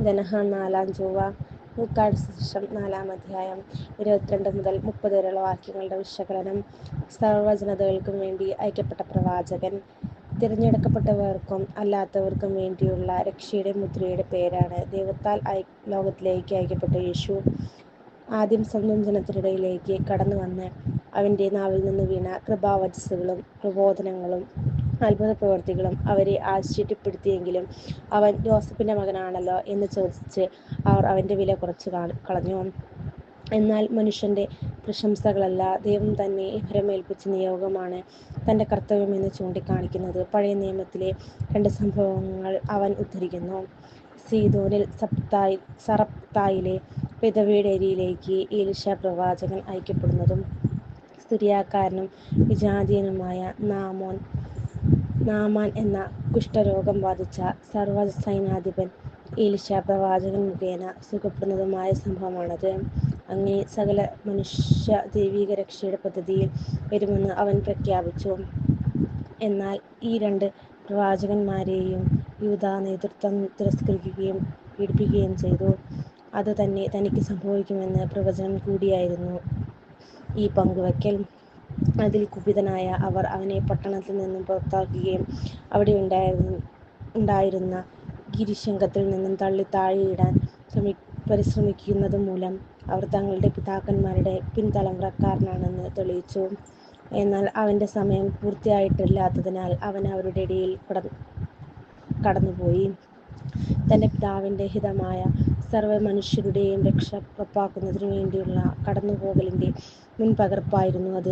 ജനഹ 4 ചൊവ്വ. ലൂക്കായുടെ സുവിശേഷം 4 അധ്യായം 22 മുതൽ 30 വരെയുള്ള വാക്യങ്ങളുടെ വിശകലനം. സർവ്വജനതകൾക്കും വേണ്ടി അയക്കപ്പെട്ട പ്രവാചകൻ. തിരഞ്ഞെടുക്കപ്പെട്ടവർക്കും അല്ലാത്തവർക്കും വേണ്ടിയുള്ള രക്ഷയുടെ മുദ്രയുടെ പേരാണ് ദൈവത്താൽ ലോകത്തിലേക്ക് അയക്കപ്പെട്ട യേശു. ആദ്യം സ്വന്തം ജനത്തിനിടയിലേക്ക് കടന്നു വന്ന് അവൻ്റെ നാവിൽ നിന്ന് വീണ കൃപാവചസ്സുകളും പ്രബോധനങ്ങളും അത്ഭുത പ്രവൃത്തികളും അവരെ ആശ്ചര്യപ്പെടുത്തിയെങ്കിലും അവൻ യോസഫിൻ്റെ മകനാണല്ലോ എന്ന് ചോദിച്ച് അവർ അവൻ്റെ വില കുറച്ച് കളഞ്ഞു. എന്നാൽ മനുഷ്യൻ്റെ പ്രശംസകളല്ല, ദൈവം തന്നെ ഭരമേൽപ്പിച്ച നിയോഗമാണ് തൻ്റെ കർത്തവ്യമെന്ന് ചൂണ്ടിക്കാണിക്കുന്നത്. പഴയ നിയമത്തിലെ 2 സംഭവങ്ങൾ അവൻ ഉദ്ധരിക്കുന്നു. സീദോനിൽ സറപ്തായിലെ വിധവയുടെ അരിയിലേക്ക് എലീശ പ്രവാചകൻ അയക്കപ്പെടുന്നതും സിറിയാക്കാരനും വിജാതീയനുമായ നാമാൻ എന്ന കുഷ്ഠരോഗം ബാധിച്ച സർവ്വസൈന്യാധിപൻ എലീശ പ്രവാചകൻ മുഖേന സുഖപ്പെടുന്നതുമായ സംഭവമാണത്. അങ്ങനെ സകല മനുഷ്യ ദൈവിക രക്ഷയുടെ പദ്ധതിയിൽ വരുമെന്ന് അവൻ പ്രഖ്യാപിച്ചു. എന്നാൽ ഈ 2 പ്രവാചകന്മാരെയും യൂദാ നേതൃത്വം തിരസ്കരിക്കുകയും പീഡിപ്പിക്കുകയും ചെയ്തു. അത് തന്നെ തനിക്ക് സംഭവിക്കുമെന്ന് പ്രവചനം കൂടിയായിരുന്നു ഈ പങ്കുവയ്ക്കൽ. അതിൽ കുപിതനായ അവർ അവനെ പട്ടണത്തിൽ നിന്നും പുറത്താക്കുകയും അവിടെ ഉണ്ടായിരുന്ന ഗിരിശൃംഗത്തിൽ നിന്നും തള്ളി താഴെയിടാൻ പരിശ്രമിക്കുന്നതുമൂലം അവർ തങ്ങളുടെ പിതാക്കന്മാരുടെ പിൻതലമുറക്കാരാണെന്ന് തെളിയിച്ചു. എന്നാൽ അവൻ്റെ സമയം പൂർത്തിയായിട്ടില്ലാത്തതിനാൽ അവൻ അവരുടെ ഇടയിൽ കടന്നുപോയി. തൻ്റെ പിതാവിൻ്റെ ഹിതമായ സർവ്വമനുഷ്യരുടെയും രക്ഷ ഉറപ്പാക്കുന്നതിനു വേണ്ടിയുള്ള കടന്നുപോകലിൻ്റെ മുൻപകർപ്പായിരുന്നു അത്.